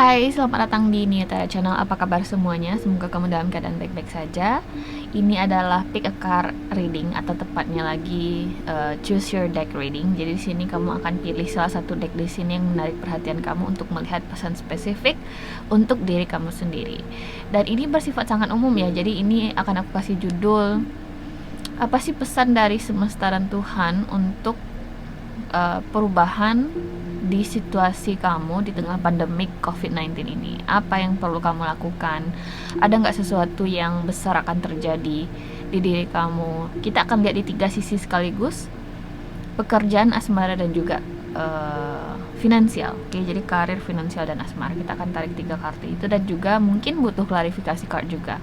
Hai, selamat datang di Nieta Channel. Apa kabar semuanya? Semoga kamu dalam keadaan baik-baik saja. Ini adalah pick a card reading, atau tepatnya lagi choose your deck reading. Jadi di sini kamu akan pilih salah satu deck di sini yang menarik perhatian kamu untuk melihat pesan spesifik untuk diri kamu sendiri. Dan ini bersifat sangat umum ya. Jadi ini akan aku kasih judul, apa sih pesan dari semesta dan Tuhan untuk perubahan di situasi kamu di tengah pandemik COVID-19 ini. Apa yang perlu kamu lakukan? Ada nggak sesuatu yang besar akan terjadi di diri kamu? Kita akan lihat di 3 sisi sekaligus: pekerjaan, asmara, dan juga finansial. Oke, jadi karir, finansial, dan asmara. Kita akan tarik 3 kartu itu, dan juga mungkin butuh klarifikasi card juga.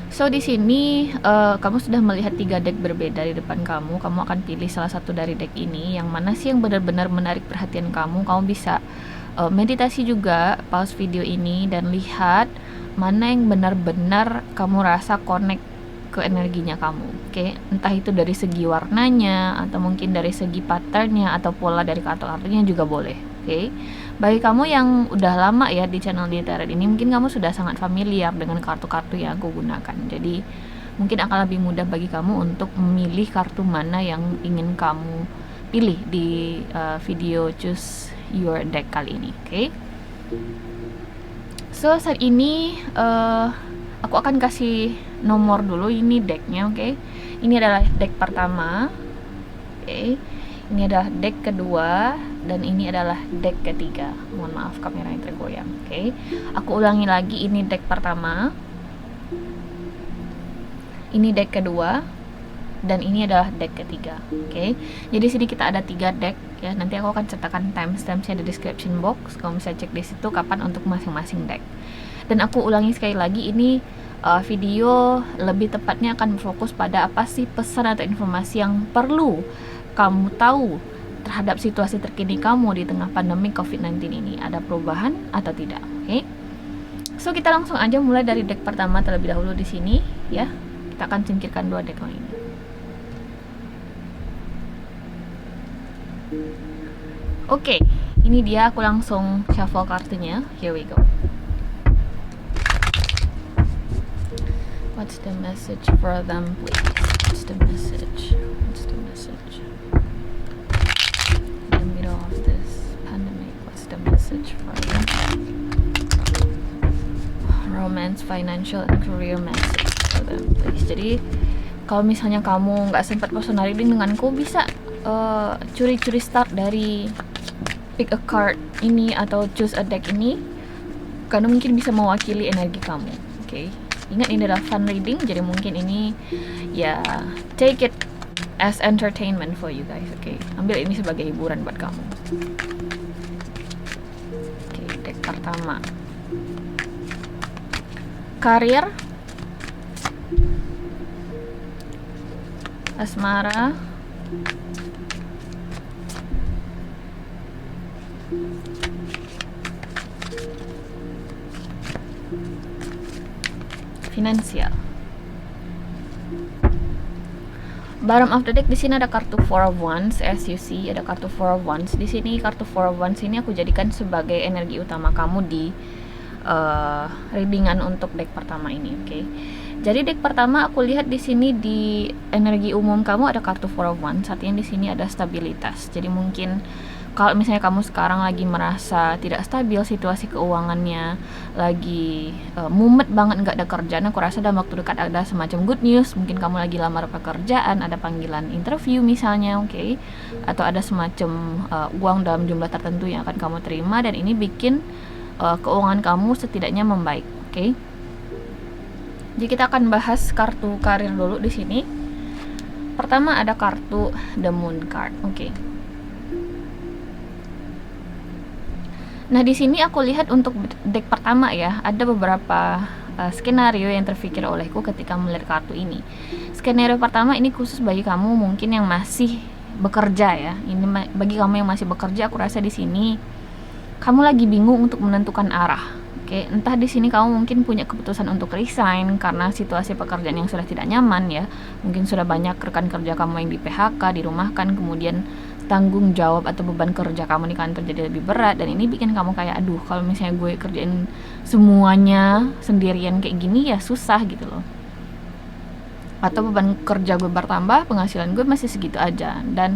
So di sini kamu sudah melihat 3 deck berbeda di depan kamu. Kamu akan pilih salah satu dari deck ini, yang mana sih yang benar-benar menarik perhatian kamu. Kamu bisa meditasi juga, pause video ini dan lihat mana yang benar-benar kamu rasa connect ke energinya kamu. Oke, entah itu dari segi warnanya, atau mungkin dari segi patternnya, atau pola dari kartu-kartunya juga boleh. Oke, bagi kamu yang udah lama ya di channel di Tarot ini, mungkin kamu sudah sangat familiar dengan kartu-kartu yang aku gunakan. Jadi mungkin akan lebih mudah bagi kamu untuk memilih kartu mana yang ingin kamu pilih di video choose your deck kali ini. Oke. So saat ini aku akan kasih nomor dulu ini decknya. Oke. Ini adalah deck pertama. Oke. Ini adalah deck kedua, dan ini adalah deck ketiga. Mohon maaf kameranya tergoyang. Oke. Aku ulangi lagi, ini deck pertama, ini deck kedua, dan ini adalah deck ketiga. Oke. Jadi sini kita ada 3 deck ya. Nanti aku akan cetakkan timestamps-nya di description box. Kamu bisa cek di situ kapan untuk masing-masing deck. Dan aku ulangi sekali lagi, ini video lebih tepatnya akan fokus pada apa sih pesan atau informasi yang perlu kamu tahu terhadap situasi terkini kamu di tengah pandemi COVID-19 ini. Ada perubahan atau tidak? Oke. So kita langsung aja mulai dari deck pertama terlebih dahulu di sini ya. Kita akan singkirkan 2 deck lain. Oke, ini dia, aku langsung shuffle kartunya. Here we go. What's the message for them, please? What's the message? What's the message? In the middle of this pandemic, what's the message for them? Romance, financial, and career message for them, please. Jadi kalau misalnya kamu nggak sempat personal reading denganku, bisa curi-curi start dari pick a card ini atau choose a deck ini, karena mungkin bisa mewakili energi kamu. Oke. Ingat, ini adalah fun reading, jadi mungkin ini ya take it as entertainment for you guys. Oke. Ambil ini sebagai hiburan buat kamu. Oke, deck pertama. Karir, asmara, finansial. Bottom of the deck di sini ada kartu Four of Wands, as you see, ada kartu Four of Wands di sini. Kartu Four of Wands ini aku jadikan sebagai energi utama kamu di readingan untuk deck pertama ini. Oke. Jadi deck pertama aku lihat di sini di energi umum kamu ada kartu Four of Wands. Artinya di sini ada stabilitas. Jadi mungkin kalau misalnya kamu sekarang lagi merasa tidak stabil situasi keuangannya, lagi mumet banget nggak ada kerjaan, aku rasa dalam waktu dekat ada semacam good news. Mungkin kamu lagi lamar pekerjaan, ada panggilan interview misalnya, oke? Atau ada semacam uang dalam jumlah tertentu yang akan kamu terima, dan ini bikin keuangan kamu setidaknya membaik, oke? Jadi kita akan bahas kartu karir dulu di sini. Pertama ada kartu The Moon card, oke? Nah di sini aku lihat untuk deck pertama ya, ada beberapa skenario yang terpikir olehku ketika melihat kartu ini. Skenario pertama ini khusus bagi kamu mungkin yang masih bekerja ya. Ini bagi kamu yang masih bekerja, aku rasa di sini kamu lagi bingung untuk menentukan arah. Oke, entah di sini kamu mungkin punya keputusan untuk resign karena situasi pekerjaan yang sudah tidak nyaman ya. Mungkin sudah banyak rekan kerja kamu yang di PHK, dirumahkan, kemudian tanggung jawab atau beban kerja kamu di kantor jadi lebih berat, dan ini bikin kamu kayak aduh kalau misalnya gue kerjain semuanya sendirian kayak gini ya susah gitu loh, atau beban kerja gue bertambah, penghasilan gue masih segitu aja, dan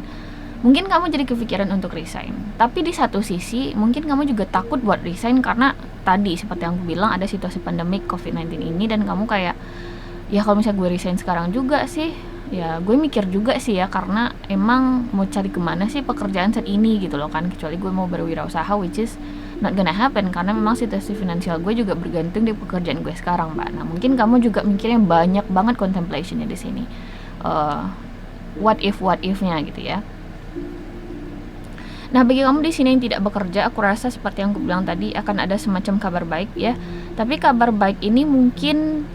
mungkin kamu jadi kepikiran untuk resign. Tapi di satu sisi mungkin kamu juga takut buat resign karena tadi seperti yang aku bilang ada situasi pandemik COVID-19 ini, dan kamu kayak ya kalau misalnya gue resign sekarang juga sih ya gue mikir juga sih ya, karena emang mau cari kemana sih pekerjaan saat ini gitu loh kan, kecuali gue mau berwirausaha, which is not gonna happen karena memang situasi finansial gue juga bergantung di pekerjaan gue sekarang, Mbak. Nah mungkin kamu juga mikirnya banyak banget contemplationnya di sini, what if-nya gitu ya. Nah, bagi kamu di sini yang tidak bekerja, aku rasa seperti yang aku bilang tadi akan ada semacam kabar baik ya. Tapi kabar baik ini mungkin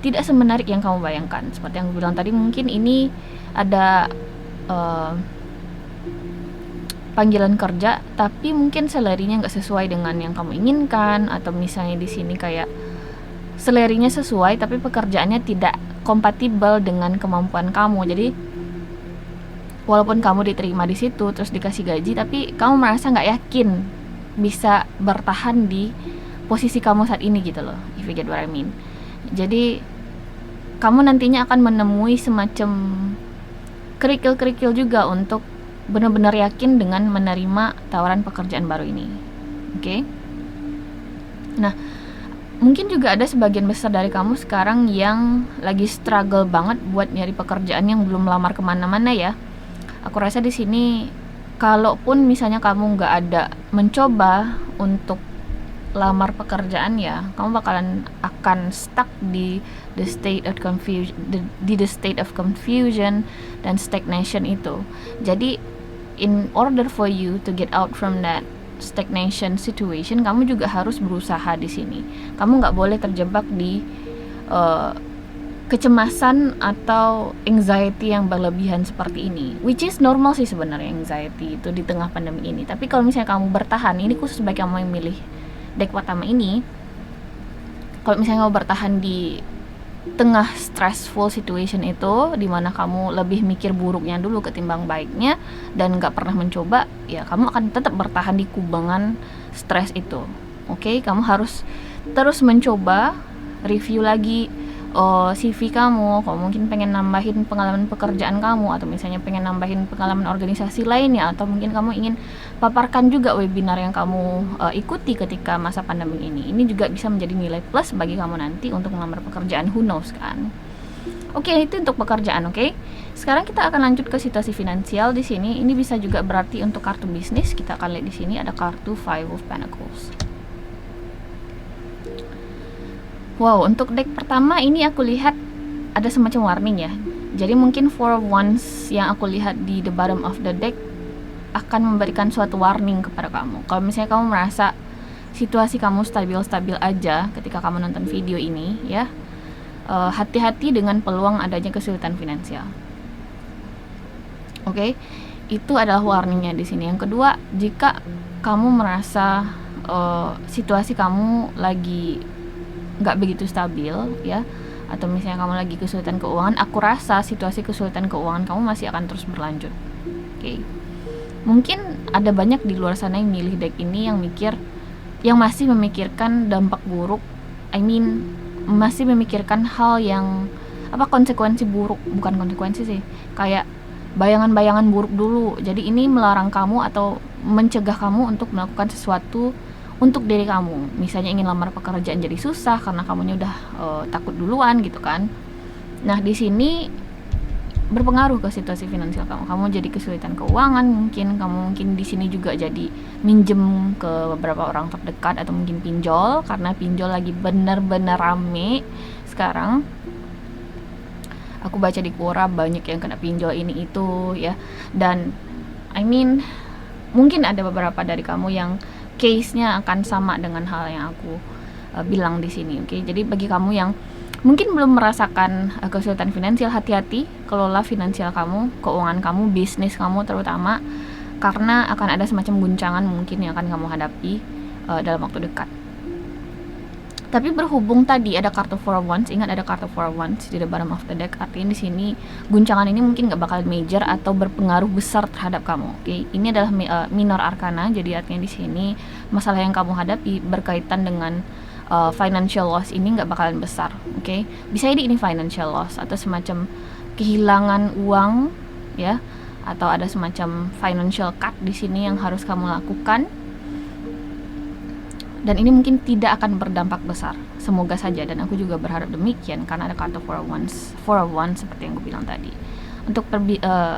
tidak semenarik yang kamu bayangkan. Seperti yang aku bilang tadi, mungkin ini ada panggilan kerja, tapi mungkin salary-nya nggak sesuai dengan yang kamu inginkan, atau misalnya di sini kayak salary-nya sesuai, tapi pekerjaannya tidak kompatibel dengan kemampuan kamu. Jadi walaupun kamu diterima di situ terus dikasih gaji, tapi kamu merasa nggak yakin bisa bertahan di posisi kamu saat ini gitu loh, if you get what I mean. Jadi kamu nantinya akan menemui semacam kerikil-kerikil juga untuk benar-benar yakin dengan menerima tawaran pekerjaan baru ini. Oke? Nah, mungkin juga ada sebagian besar dari kamu sekarang yang lagi struggle banget buat nyari pekerjaan yang belum lamar kemana-mana ya. Aku rasa di sini kalaupun misalnya kamu nggak ada mencoba untuk lamar pekerjaan ya, kamu bakalan akan stuck di the state of confusion dan stagnation itu. Jadi in order for you to get out from that stagnation situation, kamu juga harus berusaha di sini. Kamu nggak boleh terjebak di kecemasan atau anxiety yang berlebihan seperti ini, which is normal sih sebenarnya anxiety itu di tengah pandemi ini. Tapi kalau misalnya kamu bertahan, ini khusus bagi kamu yang milih deck pertama ini, kalau misalnya kamu bertahan di tengah stressful situation itu, dimana kamu lebih mikir buruknya dulu ketimbang baiknya dan nggak pernah mencoba, ya kamu akan tetap bertahan di kubangan stres itu. Oke, kamu harus terus mencoba, review lagi CV kamu mungkin pengen nambahin pengalaman pekerjaan kamu, atau misalnya pengen nambahin pengalaman organisasi lainnya, atau mungkin kamu ingin paparkan juga webinar yang kamu ikuti ketika masa pandemi ini. Ini juga bisa menjadi nilai plus bagi kamu nanti untuk melamar pekerjaan, who knows kan. Oke, itu untuk pekerjaan. Oke. Sekarang kita akan lanjut ke situasi finansial di sini. Ini bisa juga berarti untuk kartu bisnis. Kita akan lihat di sini ada kartu Five of Pentacles. Wow, untuk deck pertama ini aku lihat ada semacam warning ya. Jadi mungkin for once yang aku lihat di the bottom of the deck akan memberikan suatu warning kepada kamu. Kalau misalnya kamu merasa situasi kamu stabil-stabil aja ketika kamu nonton video ini ya, hati-hati dengan peluang adanya kesulitan finansial. Oke, itu adalah warningnya di sini. Yang kedua, jika kamu merasa situasi kamu lagi nggak begitu stabil ya, atau misalnya kamu lagi kesulitan keuangan, aku rasa situasi kesulitan keuangan kamu masih akan terus berlanjut. Oke. Mungkin ada banyak di luar sana yang milih deck ini yang masih memikirkan dampak buruk, masih memikirkan hal yang konsekuensi buruk, bukan konsekuensi sih, kayak bayangan-bayangan buruk dulu. Jadi ini melarang kamu atau mencegah kamu untuk melakukan sesuatu untuk diri kamu. Misalnya ingin lamar pekerjaan jadi susah karena kamunya udah takut duluan gitu kan. Nah, di sini berpengaruh ke situasi finansial kamu. Kamu jadi kesulitan keuangan, mungkin di sini juga jadi minjem ke beberapa orang terdekat atau mungkin pinjol, karena pinjol lagi benar-benar rame sekarang. Aku baca di Quora banyak yang kena pinjol ini itu ya. Dan mungkin ada beberapa dari kamu yang case-nya akan sama dengan hal yang aku bilang di sini. Oke. Jadi bagi kamu yang mungkin belum merasakan kesulitan finansial, hati-hati kelola finansial kamu, keuangan kamu, bisnis kamu terutama, karena akan ada semacam guncangan mungkin yang akan kamu hadapi dalam waktu dekat. Tapi berhubung tadi ada kartu Four of Wands, ingat ada kartu Four of Wands di the bottom of the deck, artinya di sini guncangan ini mungkin nggak bakal major atau berpengaruh besar terhadap kamu. Oke, ini adalah minor arcana, jadi artinya di sini masalah yang kamu hadapi berkaitan dengan financial loss ini nggak bakalan besar. Oke, bisa jadi ini financial loss atau semacam kehilangan uang, ya, atau ada semacam financial cut di sini yang harus kamu lakukan. Dan ini mungkin tidak akan berdampak besar, semoga saja, dan aku juga berharap demikian karena ada kartu Four of Wands seperti yang aku bilang tadi. Untuk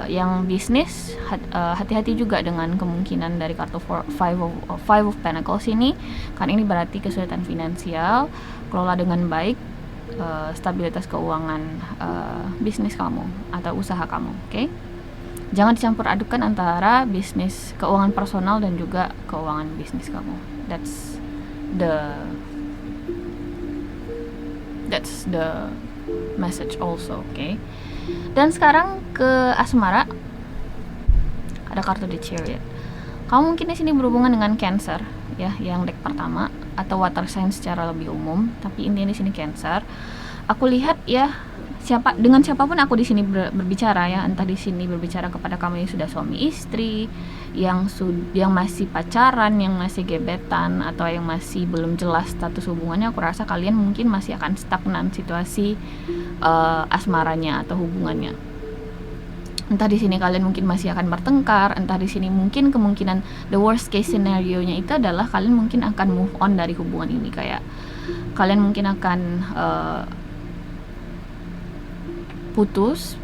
yang bisnis, hati-hati juga dengan kemungkinan dari kartu Five of Pentacles ini, karena ini berarti kesulitan finansial. Kelola dengan baik stabilitas keuangan bisnis kamu atau usaha kamu, oke? Jangan dicampur adukan antara bisnis, keuangan personal dan juga keuangan bisnis kamu. That's the message also, okay? Dan sekarang ke asmara, ada kartu The Chariot. Kamu mungkin di sini berhubungan dengan Cancer, ya, yang deck pertama, atau water sign secara lebih umum. Tapi intinya di sini Cancer. Aku lihat ya, dengan siapapun aku di sini berbicara, ya, entah di sini berbicara kepada kamu yang sudah suami istri, yang masih pacaran, yang masih gebetan, atau yang masih belum jelas status hubungannya, aku rasa kalian mungkin masih akan stagnan situasi asmaranya atau hubungannya. Entah di sini kalian mungkin masih akan bertengkar, entah di sini mungkin kemungkinan the worst case scenario-nya itu adalah kalian mungkin akan move on dari hubungan ini, kayak kalian mungkin akan putus.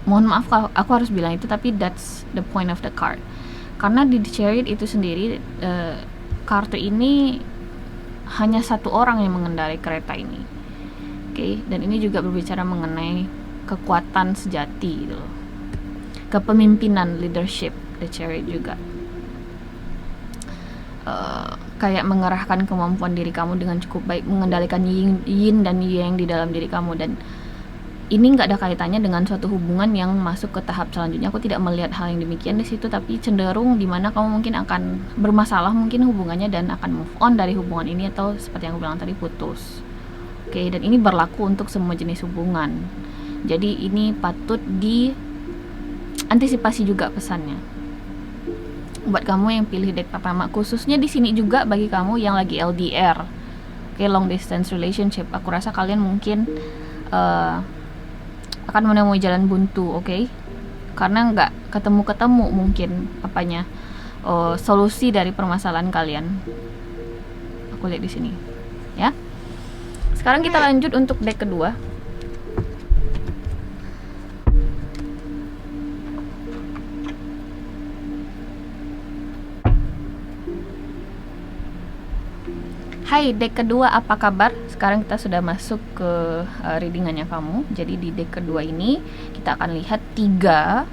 Mohon maaf kalau aku harus bilang itu, tapi that's the point of the card. Karena di The Chariot itu sendiri, kartu ini hanya satu orang yang mengendarai kereta ini, oke? Dan ini juga berbicara mengenai kekuatan sejati gitu loh, kepemimpinan, leadership. The Chariot juga kayak mengerahkan kemampuan diri kamu dengan cukup baik, mengendalikan yin dan yang di dalam diri kamu. Dan ini nggak ada kaitannya dengan suatu hubungan yang masuk ke tahap selanjutnya. Aku tidak melihat hal yang demikian di situ, tapi cenderung dimana kamu mungkin akan bermasalah mungkin hubungannya dan akan move on dari hubungan ini, atau seperti yang aku bilang tadi, putus. Oke, dan ini berlaku untuk semua jenis hubungan. Jadi ini patut diantisipasi juga pesannya. Buat kamu yang pilih deck pertama, khususnya di sini juga bagi kamu yang lagi LDR, oke, long distance relationship, aku rasa kalian mungkin akan menemui jalan buntu, oke? Karena nggak ketemu mungkin solusi dari permasalahan kalian. Aku lihat di sini, ya. Sekarang kita lanjut untuk deck kedua. Hai deck kedua, apa kabar? Sekarang kita sudah masuk ke readingannya kamu. Jadi di deck kedua ini kita akan lihat 3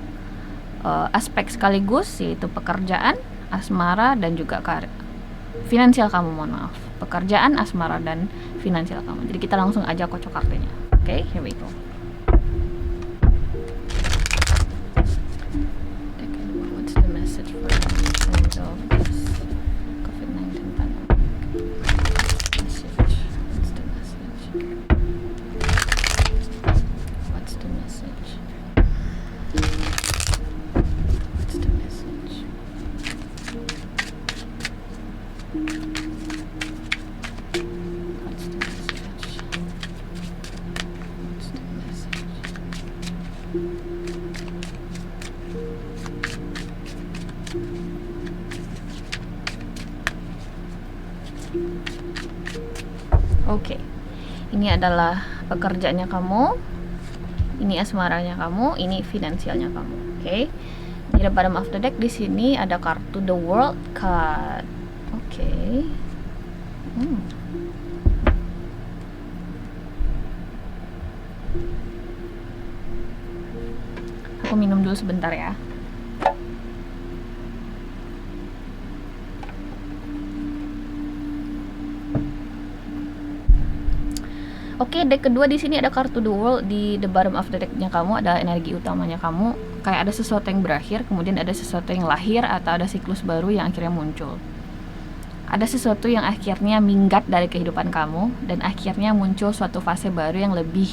aspek sekaligus, yaitu pekerjaan, asmara, dan juga finansial kamu. Mohon maaf, pekerjaan, asmara, dan finansial kamu. Jadi kita langsung aja kocok kartunya. Oke, here we go. Deck kedua, what's the message for COVID-19 pandemic? Oke, ini adalah pekerjaannya kamu, ini asmaranya kamu, ini finansialnya kamu. Oke, di bottom of the deck di sini ada kartu The World card. Oke. Aku minum dulu sebentar ya. Oke, deck kedua di sini ada kartu The World. Di the bottom of the deck-nya kamu ada energi utamanya kamu. Kayak ada sesuatu yang berakhir, kemudian ada sesuatu yang lahir, atau ada siklus baru yang akhirnya muncul. ada sesuatu yang akhirnya minggat dari kehidupan kamu dan akhirnya muncul suatu fase baru yang lebih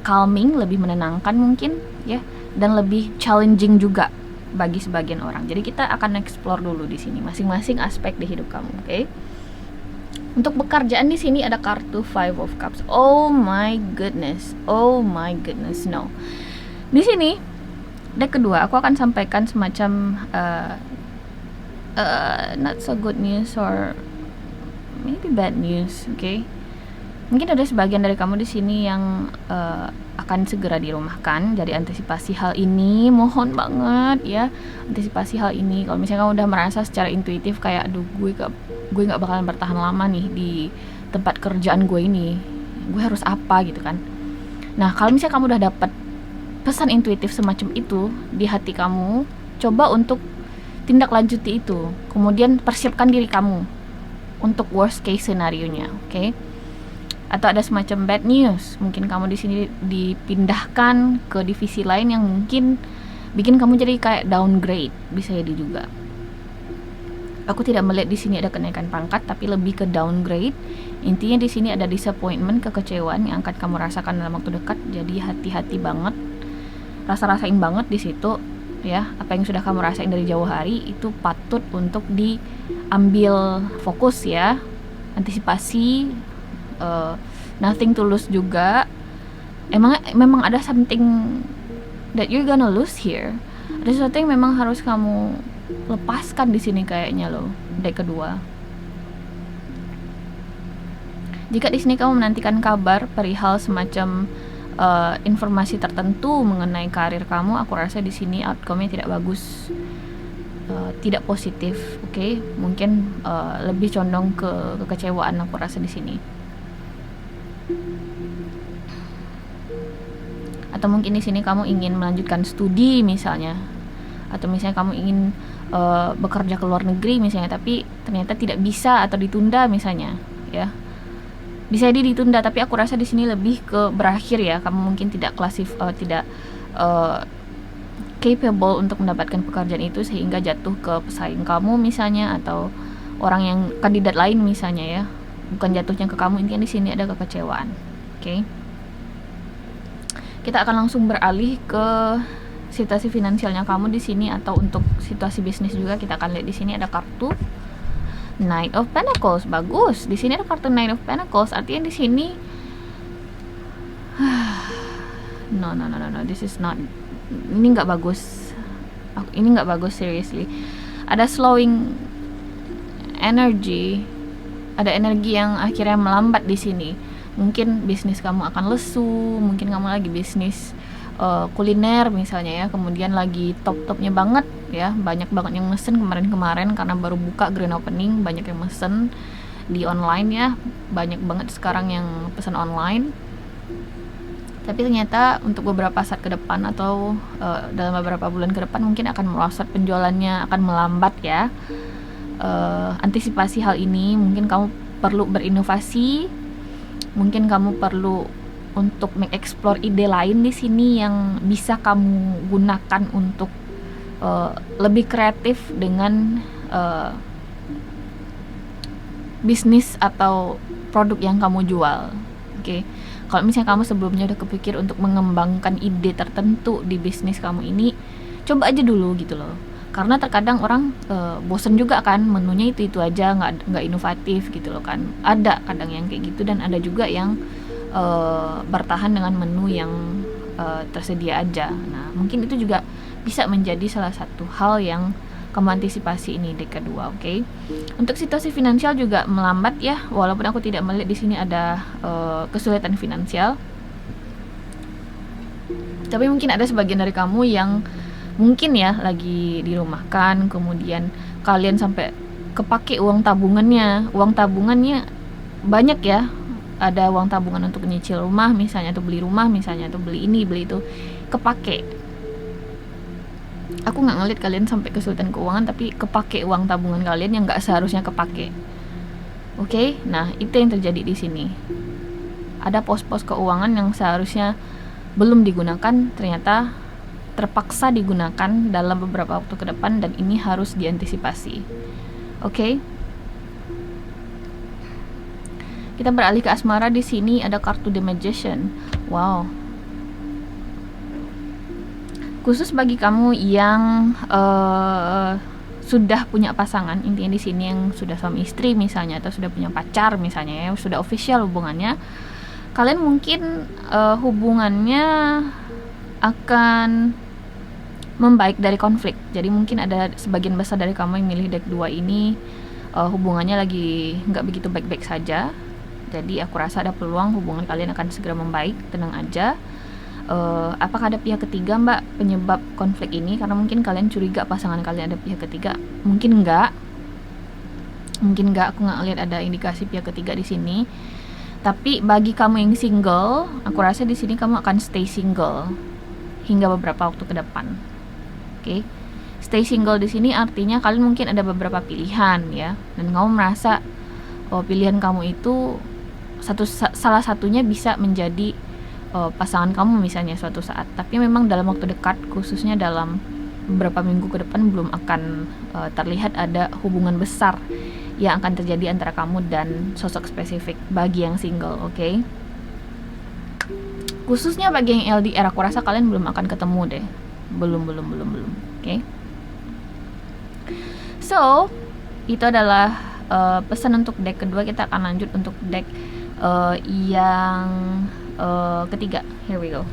calming, lebih menenangkan mungkin ya, dan lebih challenging juga bagi sebagian orang. Jadi kita akan explore dulu di sini masing-masing aspek di hidup kamu, oke? Untuk pekerjaan di sini ada kartu Five of Cups. Oh my goodness, no. Di sini deck kedua aku akan sampaikan semacam not so good news or maybe bad news, okay? Mungkin ada sebagian dari kamu di sini yang akan segera dirumahkan. Jadi antisipasi hal ini, mohon banget ya, antisipasi hal ini. Kalau misalnya kamu udah merasa secara intuitif kayak, aduh gue nggak bakalan bertahan lama nih di tempat kerjaan gue ini, gue harus apa gitu kan. Nah kalau misalnya kamu udah dapat pesan intuitif semacam itu di hati kamu, coba untuk tindak lanjuti itu. Kemudian persiapkan diri kamu untuk worst case scenario-nya, oke? Atau ada semacam bad news, mungkin kamu di sini dipindahkan ke divisi lain yang mungkin bikin kamu jadi kayak downgrade, bisa jadi juga. Aku tidak melihat di sini ada kenaikan pangkat, tapi lebih ke downgrade. Intinya di sini ada disappointment, kekecewaan yang akan kamu rasakan dalam waktu dekat. Jadi hati-hati banget, rasain banget di situ ya. Apa yang sudah kamu rasain dari jauh hari itu patut untuk diambil fokus ya. Antisipasi. Nothing to lose juga. Memang ada something that you're gonna lose here. Ada sesuatu yang memang harus kamu lepaskan di sini kayaknya loh, deck kedua. Jika di sini kamu menantikan kabar perihal semacam informasi tertentu mengenai karir kamu, aku rasa di sini outcome-nya tidak bagus, tidak positif, oke? Mungkin lebih condong ke kekecewaan aku rasa di sini. Atau mungkin di sini kamu ingin melanjutkan studi misalnya, atau misalnya kamu ingin bekerja ke luar negeri misalnya, tapi ternyata tidak bisa atau ditunda misalnya, ya. Bisa jadi ditunda, tapi aku rasa di sini lebih ke berakhir ya. Kamu mungkin tidak capable untuk mendapatkan pekerjaan itu sehingga jatuh ke pesaing kamu misalnya, atau orang yang kandidat lain misalnya ya. Bukan jatuhnya ke kamu, intinya di sini ada kekecewaan. Oke. Kita akan langsung beralih ke situasi finansialnya kamu di sini, atau untuk situasi bisnis juga kita akan lihat. Di sini ada kartu Knight of Pentacles. Bagus. Di sini ada kartu Knight of Pentacles. Artinya di sini no. This is not. Ini nggak bagus. Ini nggak bagus, seriously. Ada slowing energy. Ada energi yang akhirnya melambat di sini. Mungkin bisnis kamu akan lesu, mungkin kamu lagi bisnis kuliner misalnya ya, kemudian lagi top-topnya banget ya, banyak banget yang mesen kemarin karena baru buka grand opening, banyak yang mesen di online ya, banyak banget sekarang yang pesan online. Tapi ternyata untuk beberapa saat ke depan atau dalam beberapa bulan ke depan mungkin akan merosot, penjualannya akan melambat ya. Antisipasi hal ini, mungkin kamu perlu berinovasi, mungkin kamu perlu untuk mengeksplor ide lain di sini yang bisa kamu gunakan untuk lebih kreatif dengan bisnis atau produk yang kamu jual. Oke. Kalau misalnya kamu sebelumnya udah kepikir untuk mengembangkan ide tertentu di bisnis kamu ini, coba aja dulu gitu loh. Karena terkadang orang bosen juga kan, menunya itu aja, nggak inovatif gitu loh kan. Ada kadang yang kayak gitu, dan ada juga yang bertahan dengan menu yang tersedia aja. Nah mungkin itu juga bisa menjadi salah satu hal yang kamu antisipasi ini di kedua, oke? Untuk situasi finansial juga melambat ya, walaupun aku tidak melihat di sini ada kesulitan finansial. Tapi mungkin ada sebagian dari kamu yang mungkin ya lagi dirumahkan, kemudian kalian sampai kepake uang tabungannya banyak ya. Ada uang tabungan untuk nyicil rumah misalnya, atau beli rumah misalnya, atau beli ini beli itu, kepake. Aku nggak ngeliat kalian sampai kesulitan keuangan, tapi kepake uang tabungan kalian yang nggak seharusnya kepake. Oke, nah itu yang terjadi di sini. Ada pos-pos keuangan yang seharusnya belum digunakan, ternyata terpaksa digunakan dalam beberapa waktu ke depan, dan ini harus diantisipasi. Oke. Kita beralih ke asmara. Di sini ada kartu The Magician. Wow. Khusus bagi kamu yang sudah punya pasangan, intinya di sini yang sudah suami istri misalnya, atau sudah punya pacar misalnya ya, sudah official hubungannya, kalian mungkin hubungannya akan membaik dari konflik. Jadi mungkin ada sebagian besar dari kamu yang milih deck 2 ini hubungannya lagi nggak begitu baik-baik saja. Jadi aku rasa ada peluang hubungan kalian akan segera membaik, tenang aja. Apakah ada pihak ketiga mbak penyebab konflik ini? Karena mungkin kalian curiga pasangan kalian ada pihak ketiga. Mungkin enggak, aku nggak lihat ada indikasi pihak ketiga di sini. Tapi bagi kamu yang single, aku rasa di sini kamu akan stay single hingga beberapa waktu ke depan. Oke. Stay single di sini artinya kalian mungkin ada beberapa pilihan ya, dan kamu merasa pilihan kamu itu salah satunya bisa menjadi pasangan kamu misalnya suatu saat. Tapi memang dalam waktu dekat, khususnya dalam beberapa minggu ke depan, belum akan terlihat ada hubungan besar yang akan terjadi antara kamu dan sosok spesifik bagi yang single. Oke. Khususnya bagi yang LDR, aku rasa kalian belum akan ketemu deh. Belum. Oke. So, itu adalah pesan untuk deck kedua. Kita akan lanjut untuk deck yang ketiga. Here we go.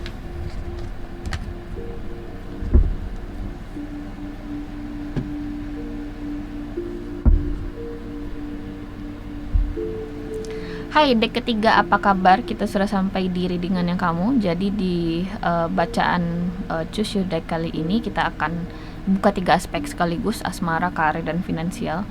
Hai deck ketiga, apa kabar? Kita sudah sampai di readingan yang kamu. Jadi di bacaan choose your deck kali ini kita akan buka 3 aspek sekaligus: asmara, karir, dan finansial.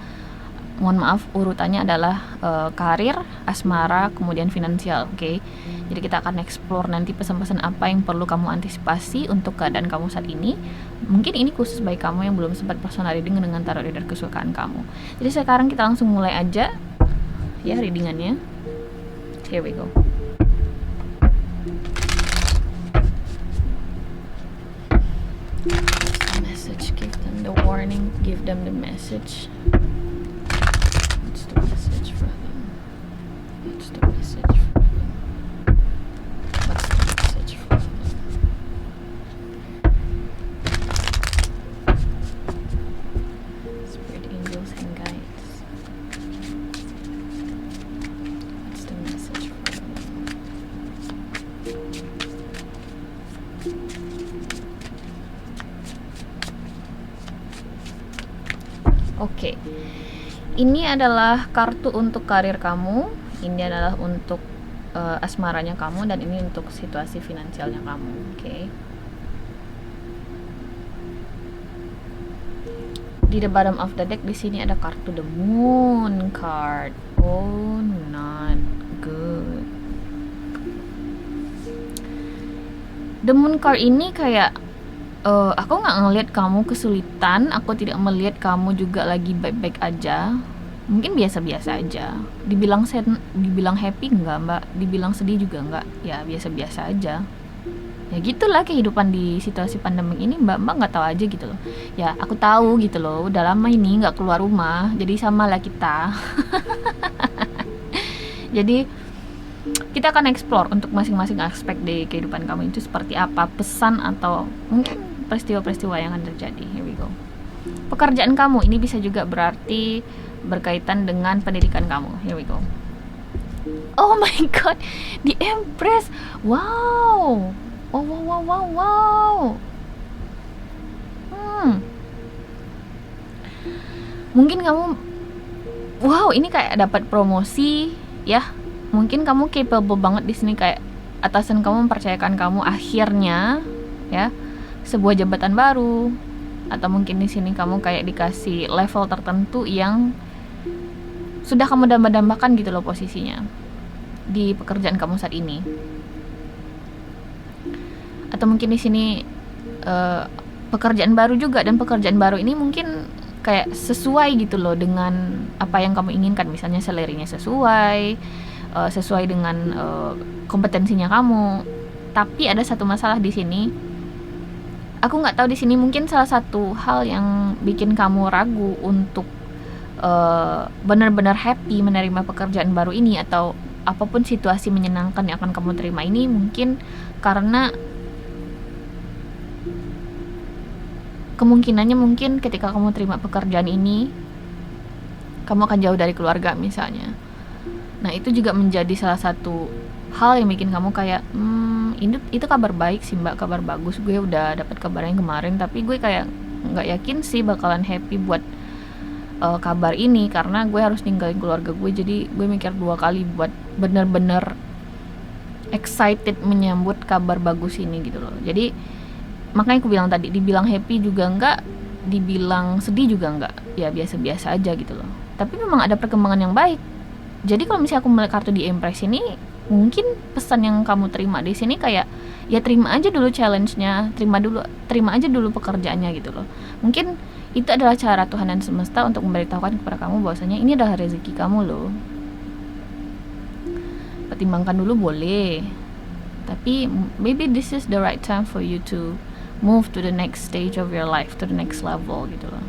Mohon maaf, urutannya adalah karir, asmara, kemudian finansial. Oke. Jadi kita akan explore nanti pesan-pesan apa yang perlu kamu antisipasi untuk keadaan kamu saat ini. Mungkin ini khusus bagi kamu yang belum sempat personal reading dengan tarot reader kesukaan kamu. Jadi sekarang kita langsung mulai aja ya readingannya. Here we go. Message, give them the warning, give them the message. What's the message for them? What's the message for them? What's the message for them? Spirit angels and guides. What's the message for them? Oke. Ini adalah kartu untuk karir kamu, ini adalah untuk asmaranya kamu, dan ini untuk situasi finansialnya kamu. Oke. Di the bottom of the deck di sini ada kartu the Moon card. Oh, not good. The Moon card ini kayak aku nggak ngelihat kamu kesulitan, aku tidak melihat kamu juga lagi baik-baik aja. Mungkin biasa-biasa aja. Dibilang happy enggak mbak, dibilang sedih juga enggak, ya biasa-biasa aja. Ya gitulah kehidupan di situasi pandemi ini, mbak nggak tahu aja gitu loh. Ya aku tahu gitu loh, udah lama ini nggak keluar rumah, jadi sama lah kita. Jadi kita akan explore untuk masing-masing aspek di kehidupan kamu itu seperti apa, pesan atau mungkin peristiwa-peristiwa yang akan terjadi. Here we go. Pekerjaan kamu ini bisa juga berarti berkaitan dengan pendidikan kamu. Here we go. Oh my god, the Empress. Wow. Oh wow. Mungkin kamu, wow, ini kayak dapat promosi ya. Mungkin kamu capable banget di sini, kayak atasan kamu mempercayakan kamu akhirnya ya sebuah jabatan baru, atau mungkin di sini kamu kayak dikasih level tertentu yang sudah kamu damba-dambakan gitu loh posisinya di pekerjaan kamu saat ini. Atau mungkin di sini pekerjaan baru juga, dan pekerjaan baru ini mungkin kayak sesuai gitu loh dengan apa yang kamu inginkan, misalnya salary-nya sesuai dengan kompetensinya kamu. Tapi ada satu masalah di sini. Aku nggak tahu di sini, mungkin salah satu hal yang bikin kamu ragu untuk benar-benar happy menerima pekerjaan baru ini, atau apapun situasi menyenangkan yang akan kamu terima ini mungkin karena kemungkinannya mungkin ketika kamu terima pekerjaan ini kamu akan jauh dari keluarga misalnya. Nah itu juga menjadi salah satu hal yang bikin kamu kayak itu kabar baik sih mbak, kabar bagus, gue udah dapat kabar yang kemarin, tapi gue kayak nggak yakin sih bakalan happy buat kabar ini karena gue harus ninggalin keluarga gue. Jadi gue mikir 2 kali buat bener-bener excited menyambut kabar bagus ini gitu loh. Jadi makanya aku bilang tadi, dibilang happy juga enggak, dibilang sedih juga enggak, ya biasa-biasa aja gitu loh. Tapi memang ada perkembangan yang baik. Jadi kalau misalnya aku melihat kartu di Empress ini, mungkin pesan yang kamu terima di sini kayak ya terima aja dulu challenge-nya, terima aja dulu pekerjaannya gitu loh. Mungkin itu adalah cara Tuhan dan semesta untuk memberitahukan kepada kamu bahwasanya ini adalah rezeki kamu loh. Pertimbangkan dulu boleh, tapi maybe this is the right time for you to move to the next stage of your life, to the next level gitu loh.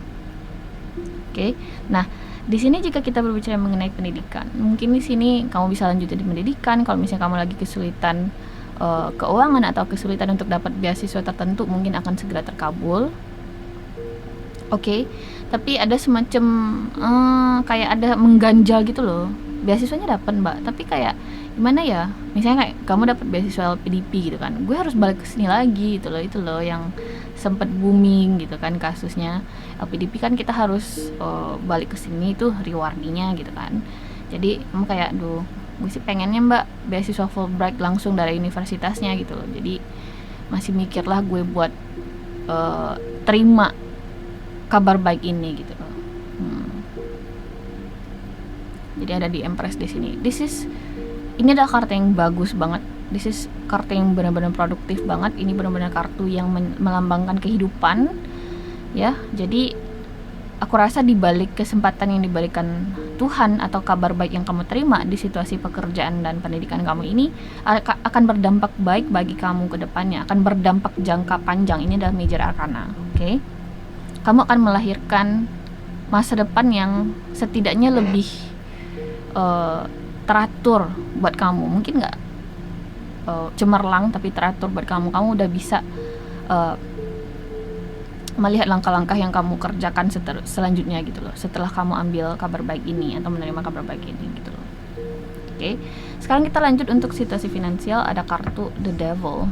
Oke. Nah, di sini jika kita berbicara mengenai pendidikan, mungkin di sini kamu bisa lanjutin di pendidikan. Kalau misalnya kamu lagi kesulitan keuangan atau kesulitan untuk dapat beasiswa tertentu, mungkin akan segera terkabul. Oke, tapi ada semacam kayak ada mengganjal gitu loh. Beasiswanya dapat mbak, tapi kayak gimana ya? Misalnya kayak kamu dapat beasiswa LPDP gitu kan, gue harus balik ke sini lagi gitu loh. Itu loh yang sempat booming gitu kan kasusnya. LPDP kan kita harus balik ke sini tuh rewardnya gitu kan. Jadi kamu kayak gue sih pengennya mbak beasiswa Fulbright langsung dari universitasnya gitu loh. Jadi masih mikirlah gue buat terima kabar baik ini gitu loh. Jadi ada di Empress di sini. Ini adalah kartu yang bagus banget. This is kartu yang benar-benar produktif banget. Ini benar-benar kartu yang melambangkan kehidupan, ya. Jadi aku rasa di balik kesempatan yang diberikan Tuhan atau kabar baik yang kamu terima di situasi pekerjaan dan pendidikan kamu ini akan berdampak baik bagi kamu ke depannya, akan berdampak jangka panjang. Ini adalah Major Arcana, oke? Kamu akan melahirkan masa depan yang setidaknya lebih teratur buat kamu. Mungkin nggak cemerlang, tapi teratur buat kamu. Kamu udah bisa melihat langkah-langkah yang kamu kerjakan selanjutnya gitu loh, setelah kamu ambil kabar baik ini atau menerima kabar baik ini gitu loh. Oke, sekarang kita lanjut untuk situasi finansial. Ada kartu The Devil.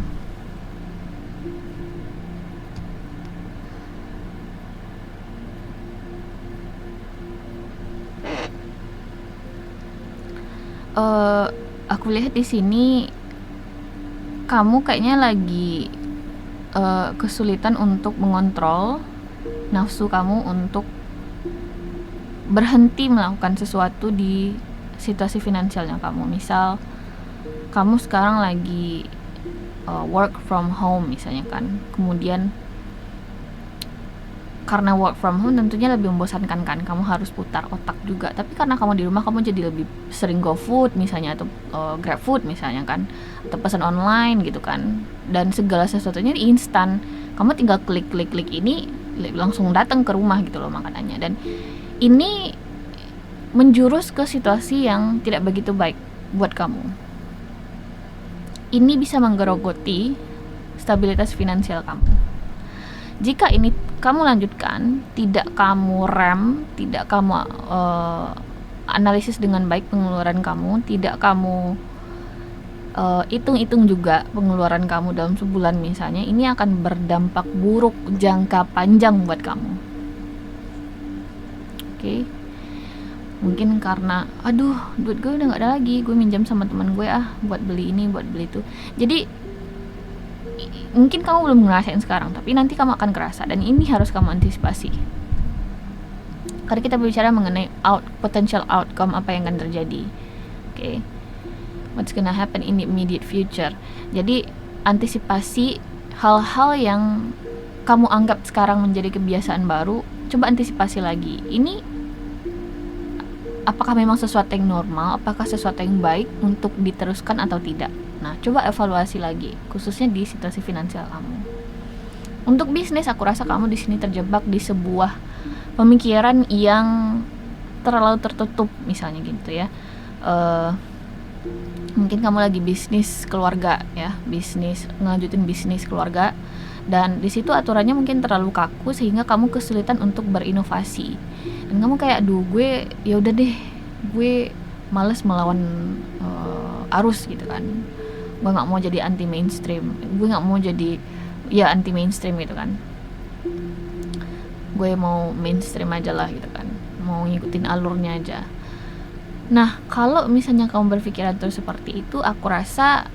Aku lihat di sini kamu kayaknya lagi kesulitan untuk mengontrol nafsu kamu untuk berhenti melakukan sesuatu di situasi finansialnya kamu. Misal kamu sekarang lagi work from home misalnya kan, kemudian karena work from home tentunya lebih membosankan kan, kamu harus putar otak juga. Tapi karena kamu di rumah, kamu jadi lebih sering GoFood misalnya, atau GrabFood misalnya kan, atau pesan online gitu kan, dan segala sesuatunya instan. Kamu tinggal klik ini langsung datang ke rumah gitu loh makanannya. Dan ini menjurus ke situasi yang tidak begitu baik buat kamu. Ini bisa menggerogoti stabilitas finansial kamu. Jika ini kamu lanjutkan, tidak kamu rem, tidak kamu analisis dengan baik pengeluaran kamu, tidak kamu hitung-hitung juga pengeluaran kamu dalam sebulan misalnya, ini akan berdampak buruk jangka panjang buat kamu. Oke. Mungkin karena duit gue udah gak ada lagi, gue minjam sama teman gue buat beli ini, buat beli itu. Jadi mungkin kamu belum ngerasain sekarang, tapi nanti kamu akan kerasa, dan ini harus kamu antisipasi. Karena kita berbicara mengenai potential outcome, apa yang akan terjadi. Oke. What's gonna happen in the immediate future. Jadi antisipasi hal-hal yang kamu anggap sekarang menjadi kebiasaan baru, coba antisipasi lagi. Ini apakah memang sesuatu yang normal, apakah sesuatu yang baik untuk diteruskan atau tidak. Nah, coba evaluasi lagi, khususnya di situasi finansial kamu. Untuk bisnis, aku rasa kamu di sini terjebak di sebuah pemikiran yang terlalu tertutup, misalnya gitu ya. Mungkin kamu lagi bisnis keluarga ya, ngelanjutin bisnis keluarga, dan di situ aturannya mungkin terlalu kaku sehingga kamu kesulitan untuk berinovasi. Dan kamu kayak, aduh gue ya udah deh, gue males melawan arus gitu kan. Gue nggak mau jadi anti mainstream, gue nggak mau jadi ya anti mainstream gitu kan. Gue mau mainstream aja lah gitu kan, mau ngikutin alurnya aja. Nah, kalau misalnya kamu berpikiran terus seperti itu, aku rasa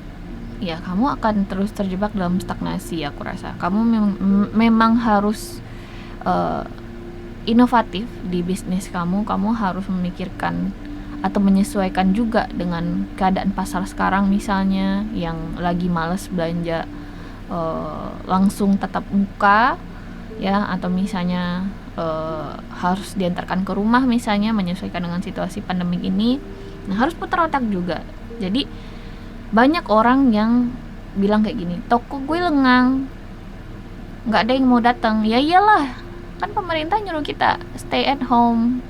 ya kamu akan terus terjebak dalam stagnasi. Aku rasa kamu memang harus uh, inovatif di bisnis kamu. Kamu harus memikirkan atau menyesuaikan juga dengan keadaan pasar sekarang, misalnya yang lagi males belanja langsung tatap muka ya, atau misalnya harus diantarkan ke rumah, misalnya menyesuaikan dengan situasi pandemi ini. Nah, harus putar otak juga. Jadi banyak orang yang bilang kayak gini, toko gue lengang, nggak ada yang mau datang. Ya iyalah, kan pemerintah nyuruh kita stay at home.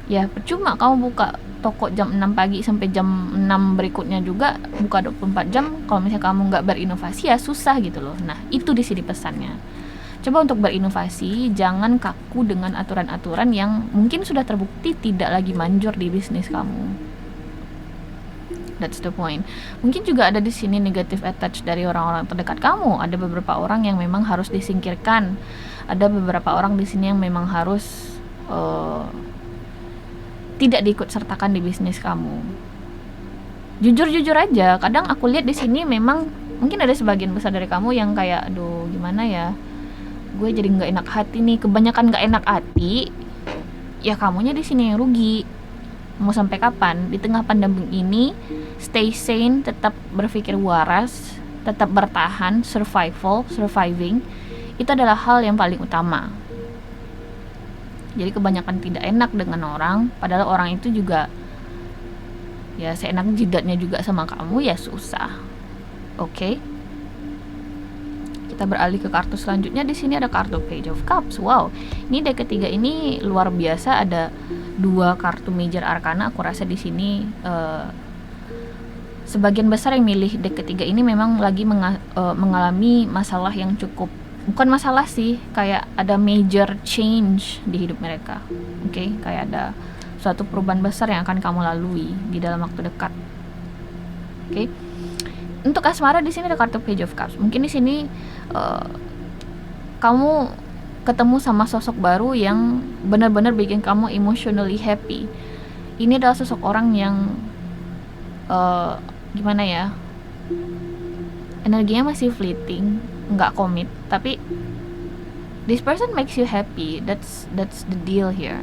Ya percuma kamu buka toko jam 6 pagi sampai jam 6 berikutnya juga, buka 24 jam. Kalau misalnya kamu nggak berinovasi ya susah gitu loh. Nah, itu di sini pesannya. Coba untuk berinovasi, jangan kaku dengan aturan-aturan yang mungkin sudah terbukti tidak lagi manjur di bisnis kamu. That's the point. Mungkin juga ada di sini negative attach dari orang-orang terdekat kamu. Ada beberapa orang yang memang harus disingkirkan. Ada beberapa orang di sini yang memang harus tidak diikut sertakan di bisnis kamu. Jujur-jujur aja, kadang aku lihat di sini memang mungkin ada sebagian besar dari kamu yang kayak, aduh gimana ya, gue jadi nggak enak hati nih. Kebanyakan nggak enak hati, ya kamunya di sini yang rugi. Mau sampai kapan di tengah pandemi ini? Stay sane, tetap berpikir waras, tetap bertahan, surviving itu adalah hal yang paling utama. Jadi kebanyakan tidak enak dengan orang, padahal orang itu juga ya seenak jidatnya juga sama kamu, ya susah. Oke? Kita beralih ke kartu selanjutnya. Di sini ada kartu Page of Cups. Wow, ini deck ketiga ini luar biasa. Ada 2 kartu major arcana. Aku rasa di sini sebagian besar yang milih deck ketiga ini memang lagi mengalami masalah yang cukup, bukan masalah sih, kayak ada major change di hidup mereka. Oke, kayak ada suatu perubahan besar yang akan kamu lalui di dalam waktu dekat. Oke. Untuk asmara di sini ada kartu Page of Cups. Mungkin di sini kamu ketemu sama sosok baru yang benar-benar bikin kamu emotionally happy. Ini adalah sosok orang yang gimana ya, energinya masih fleeting, nggak komit, tapi this person makes you happy. That's the deal here.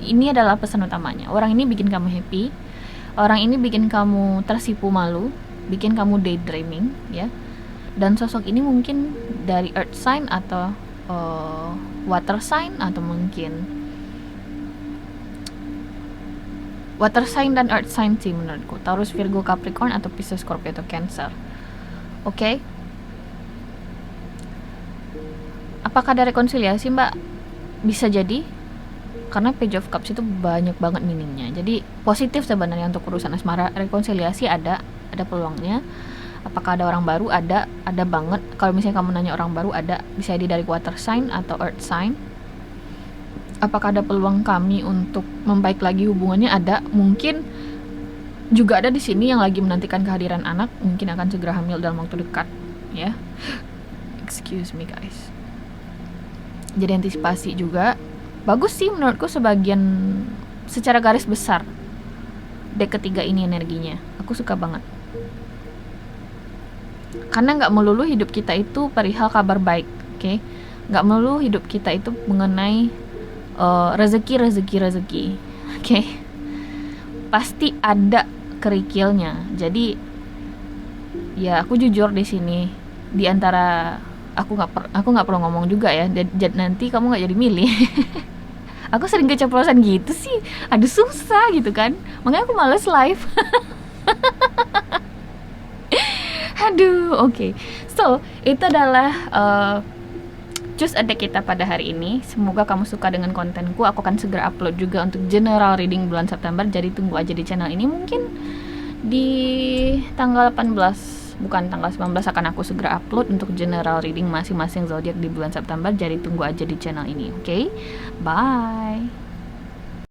Ini adalah pesan utamanya. Orang ini bikin kamu happy. Orang ini bikin kamu tersipu malu, bikin kamu daydreaming ya. Dan sosok ini mungkin dari earth sign atau water sign, atau mungkin water sign dan earth sign sih menurutku. Taurus, Virgo, Capricorn, atau Pisces, Scorpio, atau Cancer. Oke? Apakah ada rekonsiliasi, Mbak? Bisa jadi, karena Page of Cups itu banyak banget meaningnya. Jadi positif sebenarnya untuk urusan asmara. Rekonsiliasi ada peluangnya. Apakah ada orang baru? Ada banget. Kalau misalnya kamu nanya orang baru, ada, bisa jadi dari water sign atau earth sign. Apakah ada peluang kami untuk membaik lagi hubungannya? Ada. Mungkin juga ada di sini yang lagi menantikan kehadiran anak, mungkin akan segera hamil dalam waktu dekat, ya. Excuse me guys. Jadi antisipasi juga. Bagus sih menurutku sebagian, secara garis besar deck ketiga ini energinya. Aku suka banget. Karena nggak melulu hidup kita itu perihal kabar baik, oke? Nggak melulu hidup kita itu mengenai rezeki, oke? Pasti ada kerikilnya. Jadi ya aku jujur di sini, di antara aku nggak perlu ngomong juga ya. Nanti kamu nggak jadi milih. Aku sering keceplosan gitu sih. Aduh susah gitu kan. Makanya aku males live. Aduh, oke. So, itu adalah choose a deck kita pada hari ini. Semoga kamu suka dengan kontenku. Aku akan segera upload juga untuk general reading bulan September. Jadi tunggu aja di channel ini. Mungkin Di tanggal 18, bukan tanggal 19, akan aku segera upload untuk general reading masing-masing zodiak di bulan September. Jadi tunggu aja di channel ini, oke? Bye.